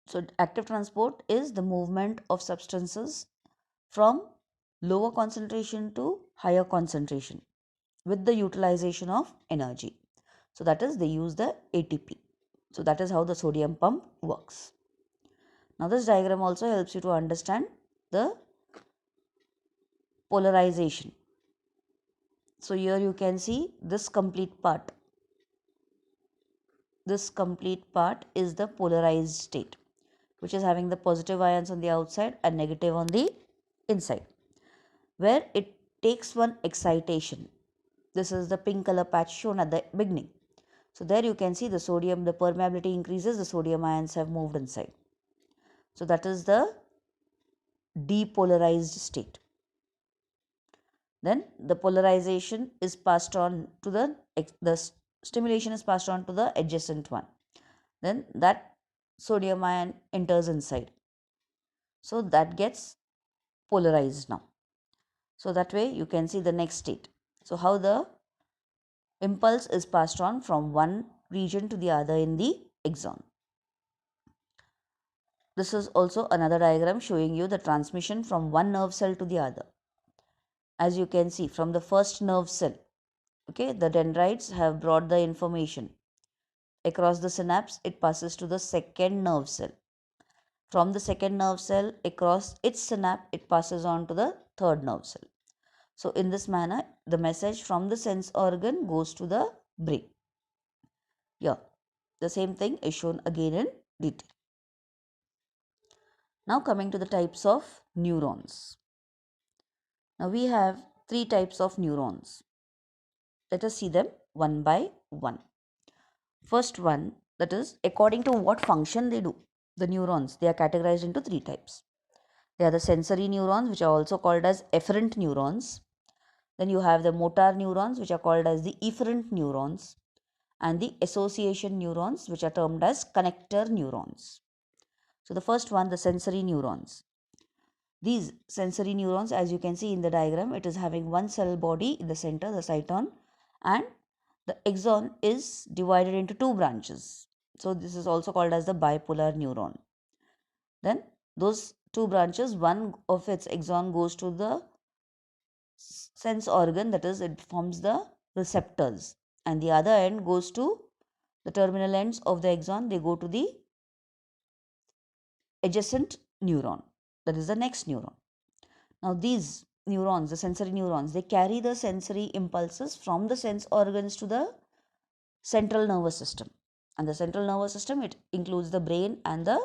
So active transport is the movement of substances from lower concentration to higher concentration with the utilization of energy. So that is, they use the ATP. So that is how the sodium pump works. Now this diagram also helps you to understand the polarization. So here you can see this complete part. This complete part is the polarized state, which is having the positive ions on the outside and negative on the inside, where it takes one excitation. This is the pink color patch shown at the beginning. So there you can see the sodium, the permeability increases, the sodium ions have moved inside. So that is the depolarized state. Then the polarization is passed on to the stimulation is passed on to the adjacent one. Then that sodium ion enters inside. So that gets polarized now. So that way you can see the next state. So how the impulse is passed on from one region to the other in the axon. This is also another diagram showing you the transmission from one nerve cell to the other. As you can see from the first nerve cell, okay, the dendrites have brought the information. Across the synapse, it passes to the second nerve cell. From the second nerve cell, across its synapse, it passes on to the third nerve cell. So in this manner, the message from the sense organ goes to the brain. Yeah, the same thing is shown again in detail. Now coming to the types of neurons. Now we have three types of neurons. Let us see them one by one. First one, that is according to what function they do. The neurons, they are categorized into three types. They are the sensory neurons, which are also called as efferent neurons. Then you have the motor neurons, which are called as the efferent neurons, and the association neurons, which are termed as connector neurons. So the first one, the sensory neurons. These sensory neurons, as you can see in the diagram, it is having one cell body in the center, the cyton, and the axon is divided into two branches. So this is also called as the bipolar neuron. Then those two branches, one of its axon goes to the sense organ, that is, it forms the receptors, and the other end goes to the terminal ends of the axon, they go to the adjacent neuron, that is the next neuron. Now these neurons, the sensory neurons, they carry the sensory impulses from the sense organs to the central nervous system, and the central nervous system, it includes the brain and the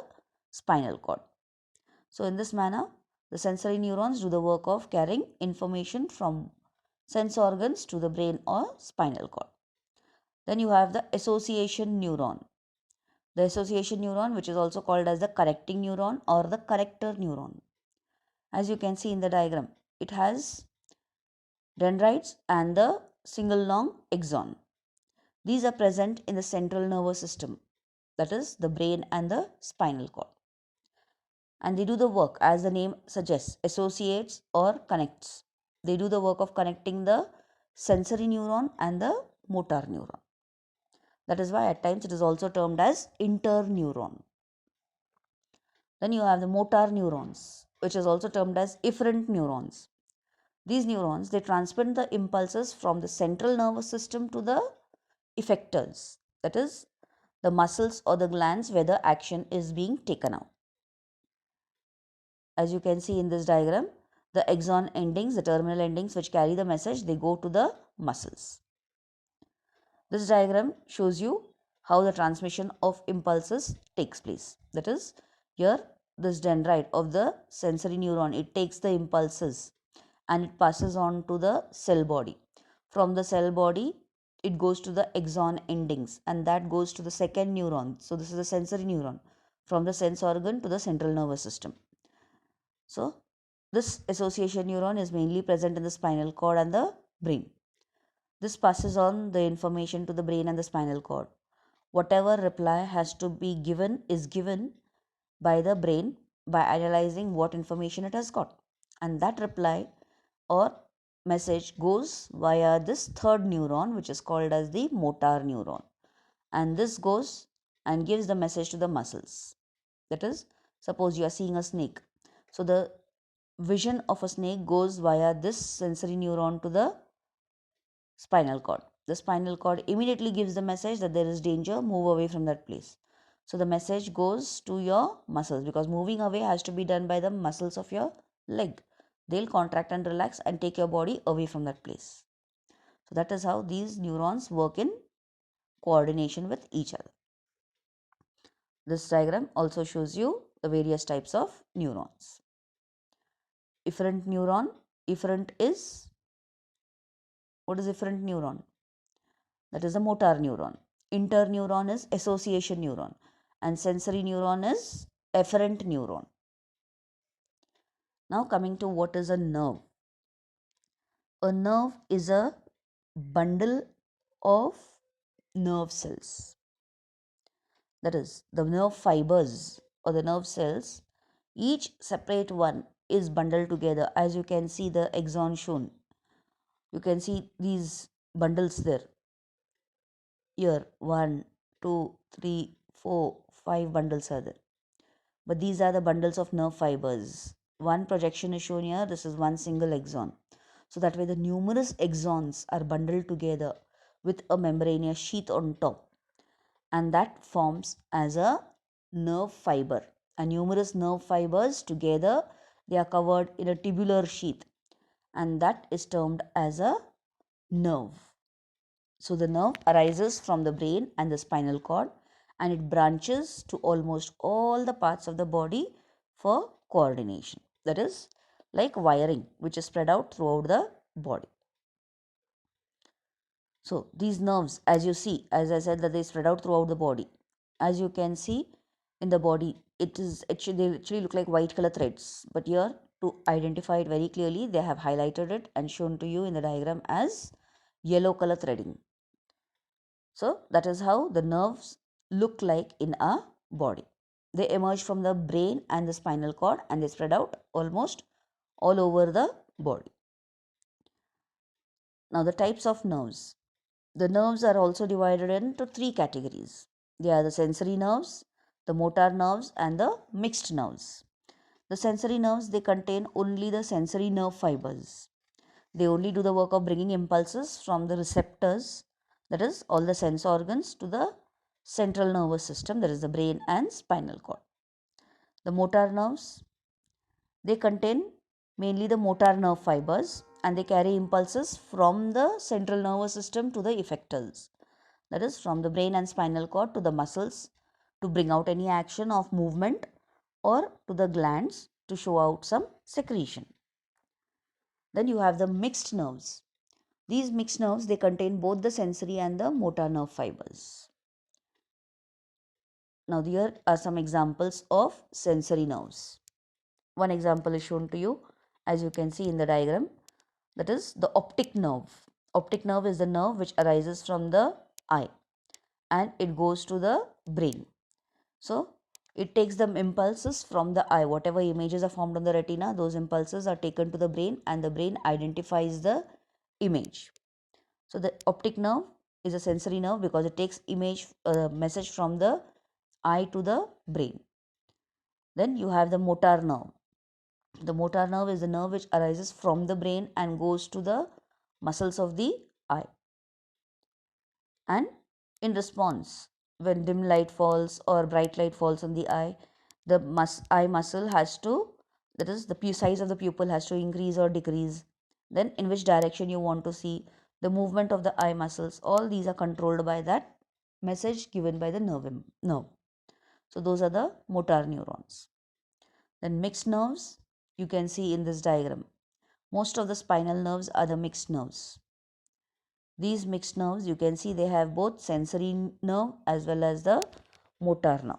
spinal cord. So in this manner, the sensory neurons do the work of carrying information from sense organs to the brain or spinal cord. Then you have the association neuron. The association neuron, which is also called as the connecting neuron or the connector neuron. As you can see in the diagram, it has dendrites and the single long axon. These are present in the central nervous system, that is the brain and the spinal cord. And they do the work, as the name suggests, associates or connects. They do the work of connecting the sensory neuron and the motor neuron. That is why at times it is also termed as interneuron. Then you have the motor neurons, which is also termed as efferent neurons. These neurons, they transmit the impulses from the central nervous system to the effectors, that is the muscles or the glands where the action is being taken out. As you can see in this diagram, the axon endings, the terminal endings which carry the message, they go to the muscles. This diagram shows you how the transmission of impulses takes place. That is, here this dendrite of the sensory neuron, it takes the impulses and it passes on to the cell body. From the cell body, it goes to the axon endings, and that goes to the second neuron. So this is the sensory neuron, from the sense organ to the central nervous system. So this association neuron is mainly present in the spinal cord and the brain. This passes on the information to the brain and the spinal cord. Whatever reply has to be given is given by the brain by analyzing what information it has got. And that reply or message goes via this third neuron, which is called as the motor neuron. And this goes and gives the message to the muscles. That is, suppose you are seeing a snake. So the vision of a snake goes via this sensory neuron to the spinal cord. The spinal cord immediately gives the message that there is danger, move away from that place. So the message goes to your muscles, because moving away has to be done by the muscles of your leg. They'll contract and relax and take your body away from that place. So that is how these neurons work in coordination with each other. This diagram also shows you the various types of neurons. Efferent neuron. Efferent is, what is efferent neuron? That is a motor neuron. Interneuron is association neuron, and sensory neuron is efferent neuron. Now coming to what is a nerve. A nerve is a bundle of nerve cells. That is, the nerve fibers or the nerve cells, each separate one is bundled together. As you can see the axon shown, you can see these bundles there. Here 1, 2, 3, 4, 5 bundles are there. But these are the bundles of nerve fibers. One projection is shown here. This is one single axon. So that way the numerous axons are bundled together with a membranous sheath on top, and that forms as a nerve fiber. And numerous nerve fibers together, they are covered in a tubular sheath, and that is termed as a nerve. So the nerve arises from the brain and the spinal cord, and it branches to almost all the parts of the body for coordination. That is like wiring, which is spread out throughout the body. So these nerves, as you see, as I said, that they spread out throughout the body. As you can see in the body, they actually look like white color threads. But here, to identify it very clearly, they have highlighted it and shown to you in the diagram as yellow color threading. So that is how the nerves look like in our body. They emerge from the brain and the spinal cord, and they spread out almost all over the body. Now the types of nerves. The nerves are also divided into three categories. They are the sensory nerves, the motor nerves, and the mixed nerves. The sensory nerves, they contain only the sensory nerve fibers. They only do the work of bringing impulses from the receptors, that is all the sense organs, to the central nervous system, that is the brain and spinal cord. The motor nerves, they contain mainly the motor nerve fibers, and they carry impulses from the central nervous system to the effectors, that is from the brain and spinal cord to the muscles to bring out any action of movement, or to the glands to show out some secretion. Then you have the mixed nerves. These mixed nerves, they contain both the sensory and the motor nerve fibers. Now here are some examples of sensory nerves. One example is shown to you, as you can see in the diagram, that is the optic nerve. Optic nerve is the nerve which arises from the eye, and it goes to the brain. So it takes the impulses from the eye. Whatever images are formed on the retina, those impulses are taken to the brain, and the brain identifies the image. So the optic nerve is a sensory nerve because it takes message from the eye to the brain. Then you have the motor nerve. The motor nerve is the nerve which arises from the brain and goes to the muscles of the eye. And in response, when dim light falls or bright light falls on the eye, the eye muscle has to, that is the size of the pupil has to increase or decrease. Then in which direction you want to see, the movement of the eye muscles, all these are controlled by that message given by the nerve. So those are the motor neurons. Then mixed nerves, you can see in this diagram. Most of the spinal nerves are the mixed nerves. These mixed nerves, you can see they have both sensory nerve as well as the motor nerve,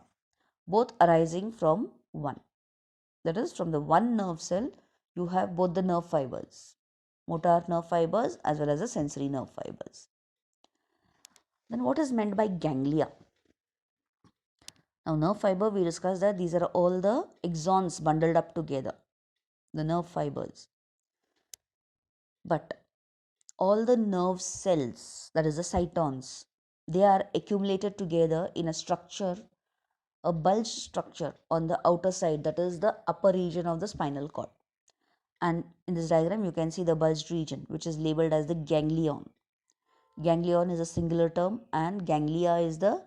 both arising from one. That is, from the one nerve cell, you have both the nerve fibers, motor nerve fibers as well as the sensory nerve fibers. Then what is meant by ganglia? Now nerve fiber, we discussed that these are all the axons bundled up together, the nerve fibers. But all the nerve cells, that is the cytons, they are accumulated together in a structure a bulge structure on the outer side, that is the upper region of the spinal cord. And in this diagram, you can see the bulged region, which is labeled as the ganglion. Ganglion is a singular term and ganglia is the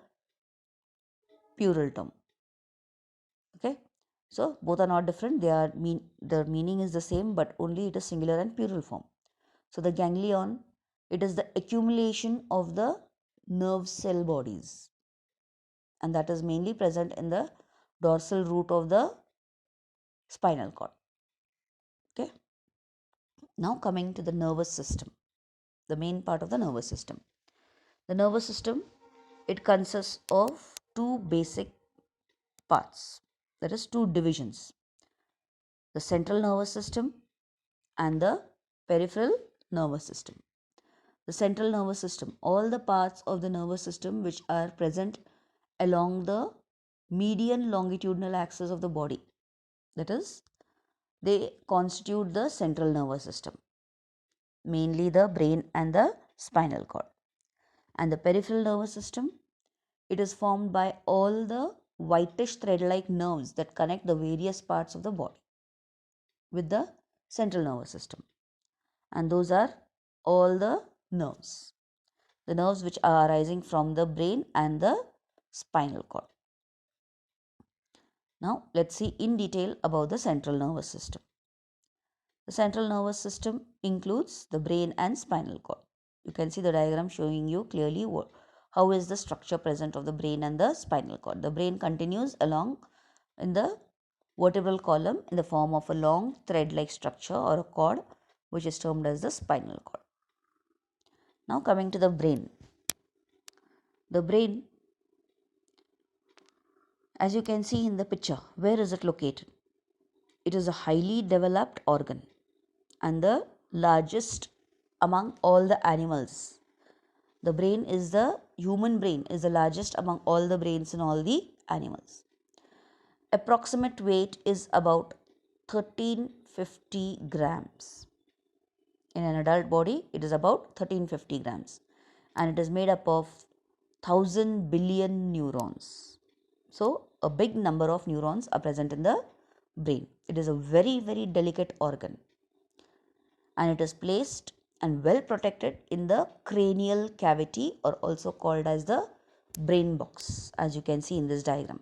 plural term. Okay, so both are not different. Their meaning is the same, but only it is singular and plural form. So the ganglion, it is the accumulation of the nerve cell bodies, and that is mainly present in the dorsal root of the spinal cord. Okay, now coming to the nervous system, the main part of the nervous system. The nervous system, it consists of two basic parts, that is two divisions, the central nervous system and the peripheral nervous system. The central nervous system, all the parts of the nervous system which are present along the median longitudinal axis of the body, that is, they constitute the central nervous system, mainly the brain and the spinal cord. And the peripheral nervous system, it is formed by all the whitish thread-like nerves that connect the various parts of the body with the central nervous system. And those are all the nerves which are arising from the brain and the spinal cord. Now let's see in detail about the central nervous system. The central nervous system includes the brain and spinal cord. You can see the diagram showing you clearly how is the structure present of the brain and the spinal cord. The brain continues along in the vertebral column in the form of a long thread-like structure or a cord, which is termed as the spinal cord. Now coming to the brain. The brain, as you can see in the picture, where is it located? It is a highly developed organ and the largest among all the animals. The human brain is the largest among all the brains in all the animals. Approximate weight is about 1350 grams. In an adult body, it is about 1350 grams and it is made up of 1000 billion neurons. So, a big number of neurons are present in the brain. It is a very, very delicate organ and it is placed and well protected in the cranial cavity, or also called as the brain box, as you can see in this diagram.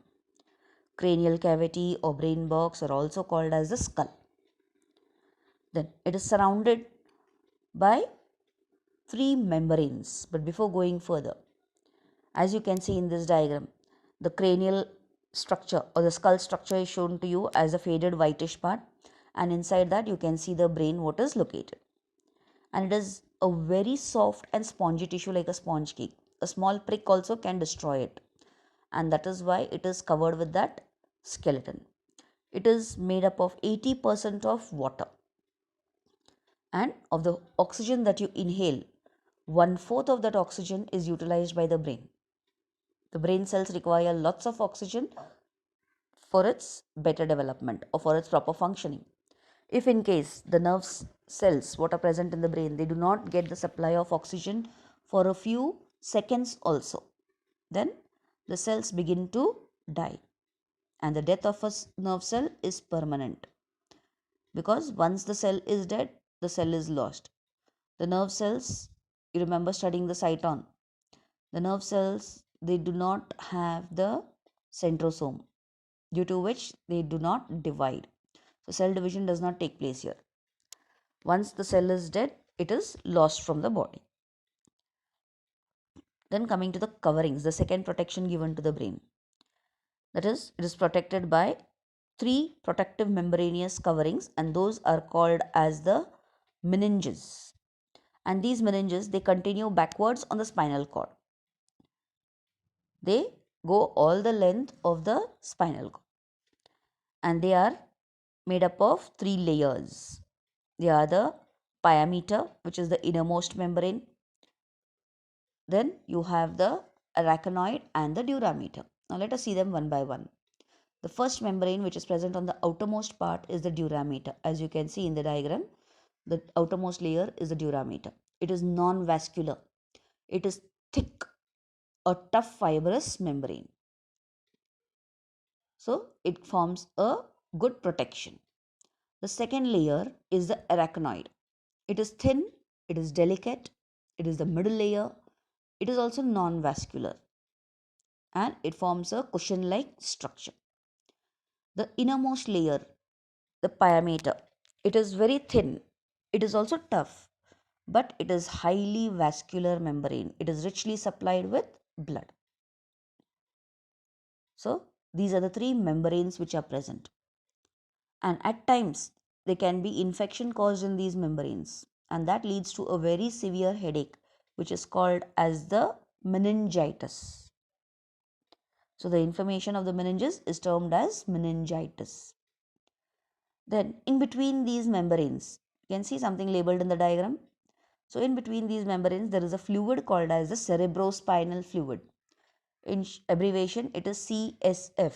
Cranial cavity or brain box are also called as the skull. Then it is surrounded by three membranes. But before going further, as you can see in this diagram, the cranial structure or the skull structure is shown to you as a faded whitish part, and inside that you can see the brain what is located. And it is a very soft and spongy tissue like a sponge cake. A small prick also can destroy it, and that is why it is covered with that skeleton. It is made up of 80% of water, and of the oxygen that you inhale, 1/4 of that oxygen is utilized by the brain. The brain cells require lots of oxygen for its better development or for its proper functioning. If in case the nerve cells what are present in the brain, they do not get the supply of oxygen for a few seconds also, then the cells begin to die, and the death of a nerve cell is permanent, because once the cell is dead, the cell is lost. The nerve cells, you remember studying the cyton, the nerve cells, they do not have the centrosome, due to which they do not divide. So cell division does not take place here. Once the cell is dead, it is lost from the body. Then coming to the coverings, the second protection given to the brain. That is, it is protected by three protective membranous coverings, and those are called as the meninges. And these meninges, they continue backwards on the spinal cord. They go all the length of the spinal cord, and they are made up of three layers. They are the pyometer, which is the innermost membrane. Then you have the arachnoid and the durameter. Now let us see them one by one. The first membrane which is present on the outermost part is the durameter. As you can see in the diagram, the outermost layer is the durameter. It is non-vascular. It is thick, a tough fibrous membrane. So it forms a good protection. The second layer is the arachnoid. It is thin, it is delicate, it is the middle layer, it is also non-vascular, and it forms a cushion-like structure. The innermost layer, the pyometer, it is very thin, it is also tough, but it is highly vascular membrane. It is richly supplied with blood. So these are the three membranes which are present. And at times there can be infection caused in these membranes, and that leads to a very severe headache which is called as the meningitis. So the inflammation of the meninges is termed as meningitis. Then in between these membranes, you can see something labeled in the diagram. So in between these membranes there is a fluid called as the cerebrospinal fluid. In abbreviation it is CSF.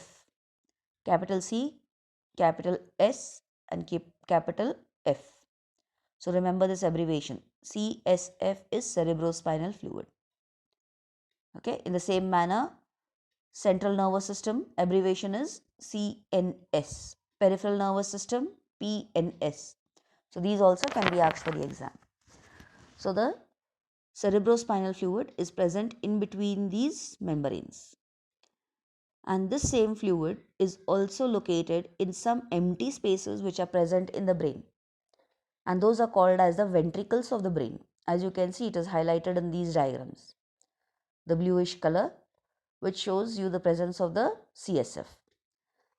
Capital C, capital S and capital F. So remember this abbreviation. CSF is cerebrospinal fluid. Okay, in the same manner, central nervous system abbreviation is CNS. Peripheral nervous system PNS. So these also can be asked for the exam. So the cerebrospinal fluid is present in between these membranes. And this same fluid is also located in some empty spaces which are present in the brain, and those are called as the ventricles of the brain. As you can see, it is highlighted in these diagrams, the bluish color which shows you the presence of the CSF.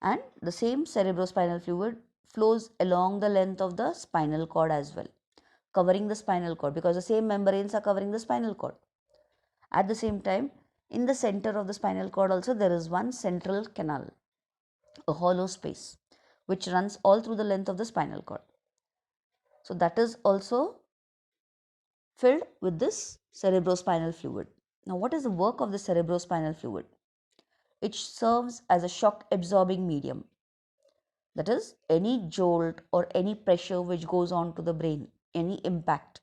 And the same cerebrospinal fluid flows along the length of the spinal cord as well, covering the spinal cord, because the same membranes are covering the spinal cord. At the same time, in the center of the spinal cord also there is one central canal, a hollow space, which runs all through the length of the spinal cord. So that is also filled with this cerebrospinal fluid. Now, what is the work of the cerebrospinal fluid? It serves as a shock absorbing medium. That is, any jolt or any pressure which goes on to the brain, any impact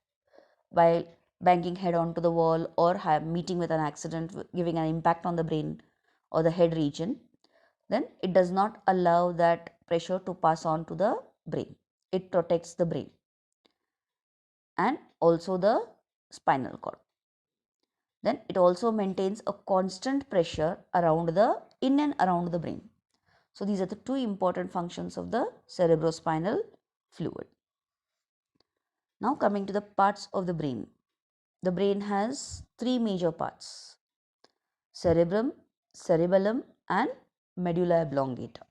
while banging head onto the wall or meeting with an accident, giving an impact on the brain or the head region, then it does not allow that pressure to pass on to the brain. It protects the brain and also the spinal cord. Then it also maintains a constant pressure around the in and around the brain. So these are the two important functions of the cerebrospinal fluid. Now coming to the parts of the brain. The brain has three major parts: cerebrum, cerebellum and medulla oblongata.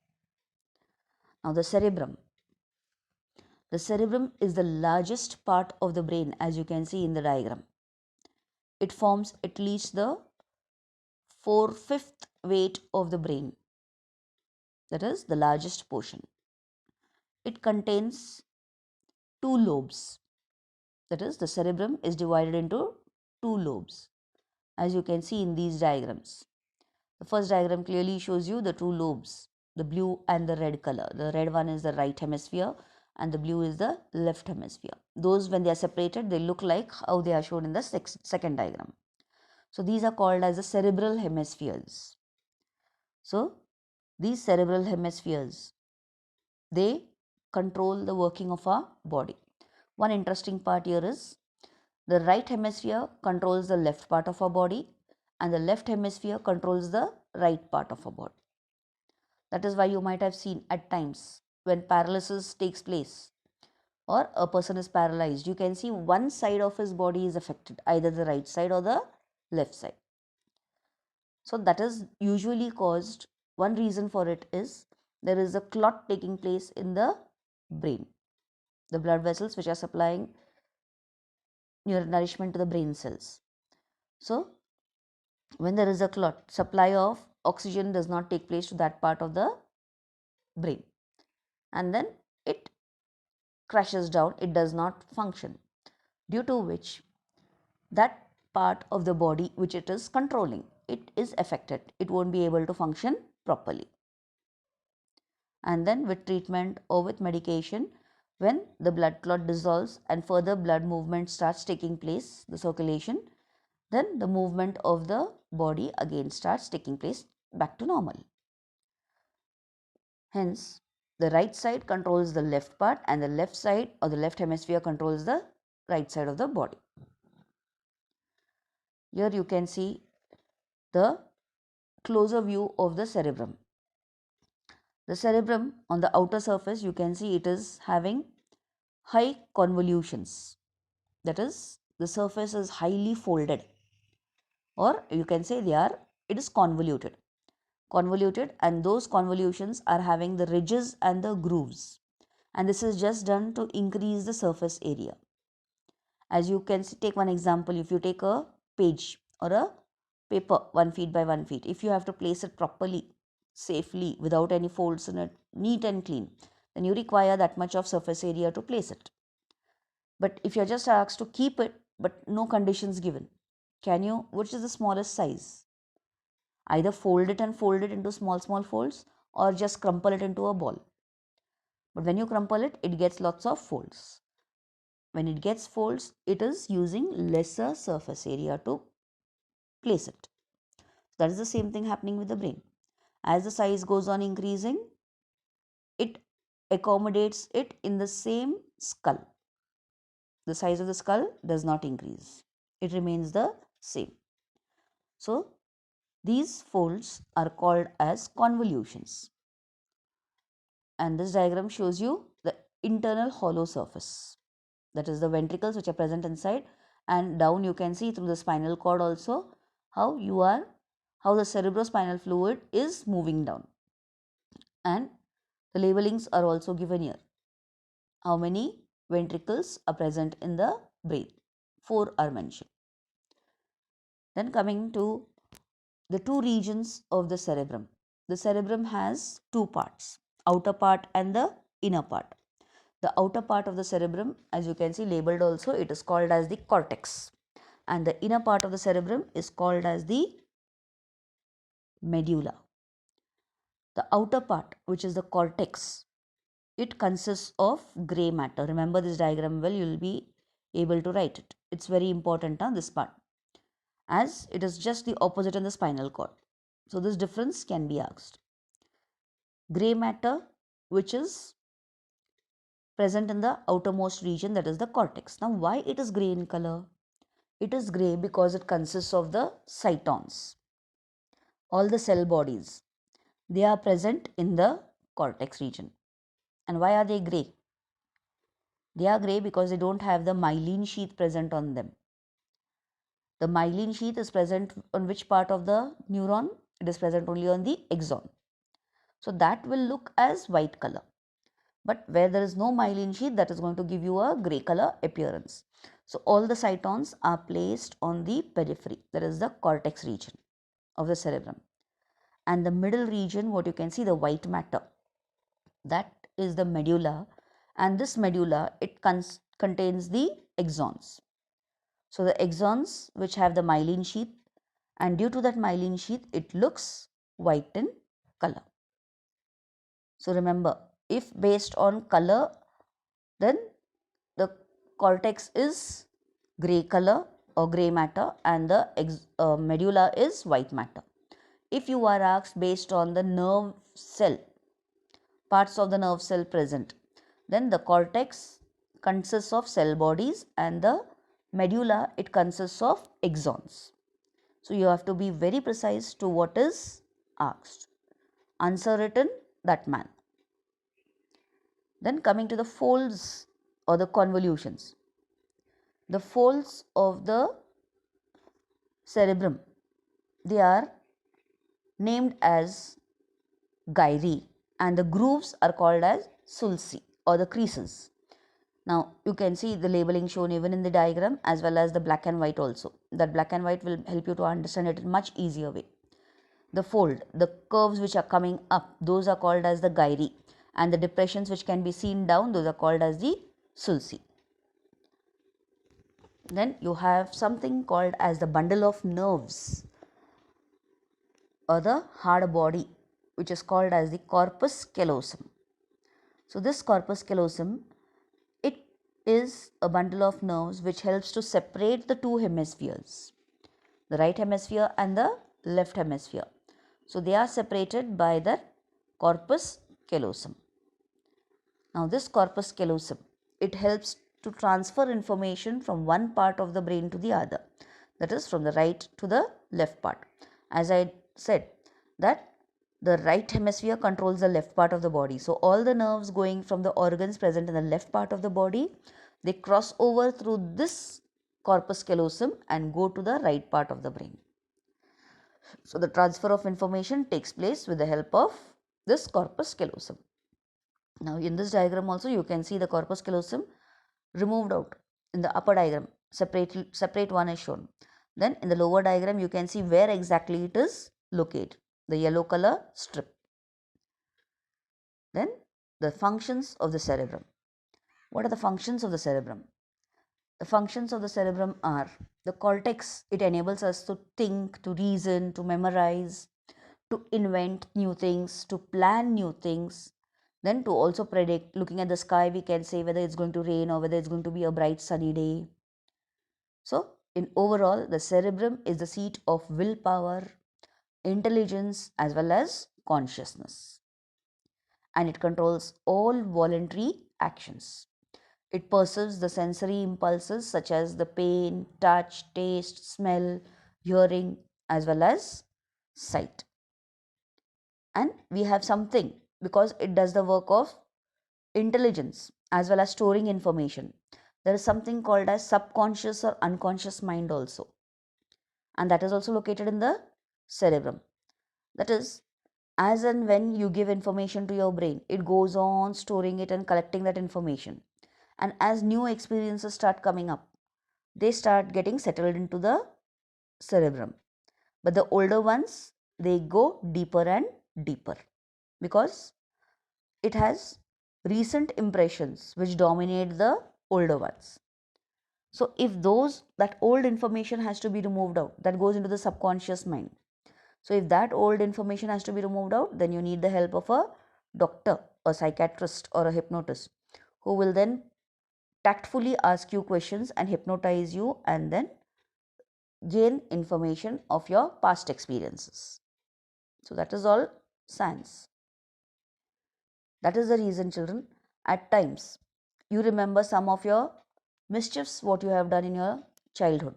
Now the cerebrum. The cerebrum is the largest part of the brain, as you can see in the diagram. It forms at least the 4/5 weight of the brain, that is the largest portion. It contains two lobes, that is the cerebrum is divided into two lobes, as you can see in these diagrams. The first diagram clearly shows you the two lobes, the blue and the red color. The red one is the right hemisphere and the blue is the left hemisphere. Those, when they are separated, they look like how they are shown in the second diagram. So these are called as the cerebral hemispheres. So these cerebral hemispheres, they control the working of our body. One interesting part here is the right hemisphere controls the left part of our body and the left hemisphere controls the right part of our body. That is why you might have seen at times when paralysis takes place or a person is paralyzed, you can see one side of his body is affected, either the right side or the left side. So that is usually caused, one reason for it is there is a clot taking place in the brain, the blood vessels which are supplying nourishment to the brain cells. So when there is a clot, supply of oxygen does not take place to that part of the brain, and then it crashes down, it does not function, due to which that part of the body which it is controlling, it is affected, it won't be able to function properly. And then with treatment or with medication, when the blood clot dissolves and further blood movement starts taking place, the circulation, then the movement of the body again starts taking place back to normal. Hence, the right side controls the left part and the left side or the left hemisphere controls the right side of the body. Here you can see the closer view of the cerebrum. The cerebrum on the outer surface, you can see it is having high convolutions. That is, the surface is highly folded, or you can say it is convoluted. And those convolutions are having the ridges and the grooves. And this is just done to increase the surface area. As you can see, take one example, if you take a page or a paper 1 feet by 1 feet, if you have to place it properly, safely, without any folds in it, neat and clean, then you require that much of surface area to place it. But if you're just asked to keep it, but no conditions given, which is the smallest size? Either fold it and fold it into small folds, or just crumple it into a ball. But when you crumple it, it gets lots of folds. When it gets folds, it is using lesser surface area to place it. That is the same thing happening with the brain. As the size goes on increasing, it accommodates it in the same skull. The size of the skull does not increase. It remains the same. So, these folds are called as convolutions. And this diagram shows you the internal hollow surface. That is the ventricles which are present inside, and down you can see through the spinal cord also how the cerebrospinal fluid is moving down. And the labelings are also given here. How many ventricles are present in the brain? 4 are mentioned. Then coming to the two regions of the cerebrum. The cerebrum has two parts, outer part and the inner part. The outer part of the cerebrum, as you can see labeled also, it is called as the cortex. And the inner part of the cerebrum is called as the medulla. The outer part, which is the cortex, it consists of grey matter. Remember this diagram well, you will be able to write it. It's very important, this part, as it is just the opposite in the spinal cord. So this difference can be asked. Grey matter, which is present in the outermost region, that is the cortex. Now why it is grey in color? It is grey because it consists of the cytons. All the cell bodies, they are present in the cortex region. And why are they grey? They are grey because they don't have the myelin sheath present on them. The myelin sheath is present on which part of the neuron? It is present only on the axon. So that will look as white color. But where there is no myelin sheath, that is going to give you a grey color appearance. So all the cytons are placed on the periphery, that is the cortex region of the cerebrum. And the middle region, what you can see, the white matter, that is the medulla. And this medulla, it contains the axons. So the axons which have the myelin sheath, and due to that myelin sheath, it looks white in color. So remember, if based on color, then the cortex is grey color or grey matter, and the medulla is white matter. If you are asked based on the nerve cell, parts of the nerve cell present, then the cortex consists of cell bodies and the medulla, it consists of axons. So you have to be very precise to what is asked. Answer it in that manner. Then coming to the folds or the convolutions. The folds of the cerebrum, they are named as gyri, and the grooves are called as sulci or the creases. Now you can see the labeling shown even in the diagram as well as the black and white also. That black and white will help you to understand it in much easier way. The fold, the curves which are coming up, those are called as the gyri, and the depressions which can be seen down, those are called as the sulci. Then you have something called as the bundle of nerves or the hard body, which is called as the corpus callosum. So this corpus callosum, it is a bundle of nerves which helps to separate the two hemispheres, the right hemisphere and the left hemisphere. So they are separated by the corpus callosum. Now this corpus callosum, it helps to transfer information from one part of the brain to the other, that is from the right to the left part. As I said that the right hemisphere controls the left part of the body. So all the nerves going from the organs present in the left part of the body, they cross over through this corpus callosum and go to the right part of the brain. So the transfer of information takes place with the help of this corpus callosum. Now in this diagram also you can see the corpus callosum removed out. In the upper diagram, separate one is shown. Then in the lower diagram you can see where exactly it is located, the yellow color strip. Then the functions of the cerebrum. What are the functions of the cerebrum? The functions of the cerebrum are the cortex. It enables us to think, to reason, to memorize, to invent new things, to plan new things. Then to also predict, looking at the sky, we can say whether it's going to rain or whether it's going to be a bright sunny day. So in overall, the cerebrum is the seat of willpower, intelligence as well as consciousness, and it controls all voluntary actions. It perceives the sensory impulses such as the pain, touch, taste, smell, hearing as well as sight. And we have something, because it does the work of intelligence as well as storing information. There is something called as subconscious or unconscious mind also, and that is also located in the cerebrum. That is, as and when you give information to your brain, it goes on storing it and collecting that information. And as new experiences start coming up, they start getting settled into the cerebrum. But the older ones, they go deeper and deeper, because it has recent impressions which dominate the older ones. So if that old information has to be removed out, that goes into the subconscious mind. So if that old information has to be removed out, then you need the help of a doctor, a psychiatrist or a hypnotist, who will then tactfully ask you questions and hypnotize you and then gain information of your past experiences. So that is all science. That is the reason, children, at times you remember some of your mischiefs what you have done in your childhood,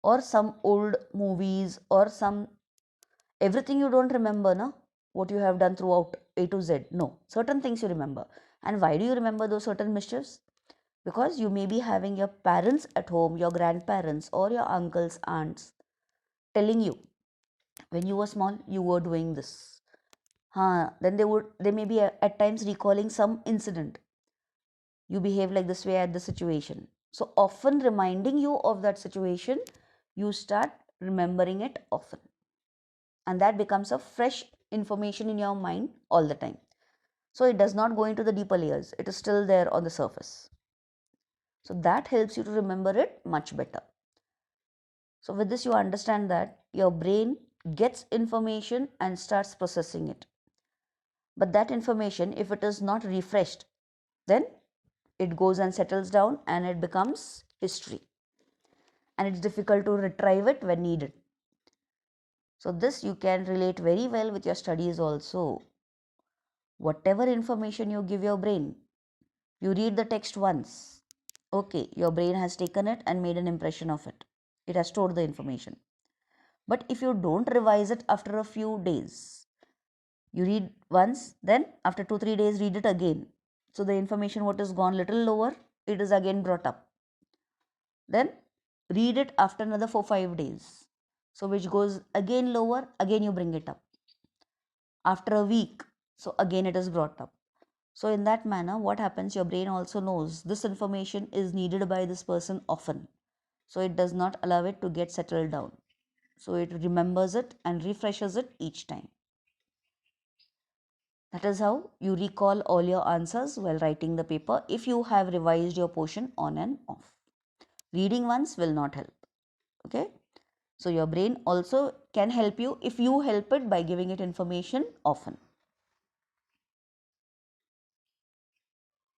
or some old movies, or some everything you don't remember, na, what you have done throughout A to Z. No, certain things you remember. And why do you remember those certain mischiefs? Because you may be having your parents at home, your grandparents or your uncles, aunts telling you, when you were small you were doing this. Then they may be at times recalling some incident. You behave like this way at the situation. So often reminding you of that situation, you start remembering it often. And that becomes a fresh information in your mind all the time. So it does not go into the deeper layers. It is still there on the surface. So that helps you to remember it much better. So with this you understand that your brain gets information and starts processing it. But that information, if it is not refreshed, then it goes and settles down and it becomes history. And it's difficult to retrieve it when needed. So this you can relate very well with your studies also. Whatever information you give your brain, you read the text once. Okay, your brain has taken it and made an impression of it. It has stored the information. But if you don't revise it after a few days, you read once, then after 2-3 days read it again. So the information what is gone little lower, it is again brought up. Then read it after another 4-5 days. So which goes again lower, again you bring it up. After a week, so again it is brought up. So in that manner, what happens, your brain also knows this information is needed by this person often. So it does not allow it to get settled down. So it remembers it and refreshes it each time. That is how you recall all your answers while writing the paper if you have revised your portion on and off. Reading once will not help. Okay. So your brain also can help you if you help it by giving it information often.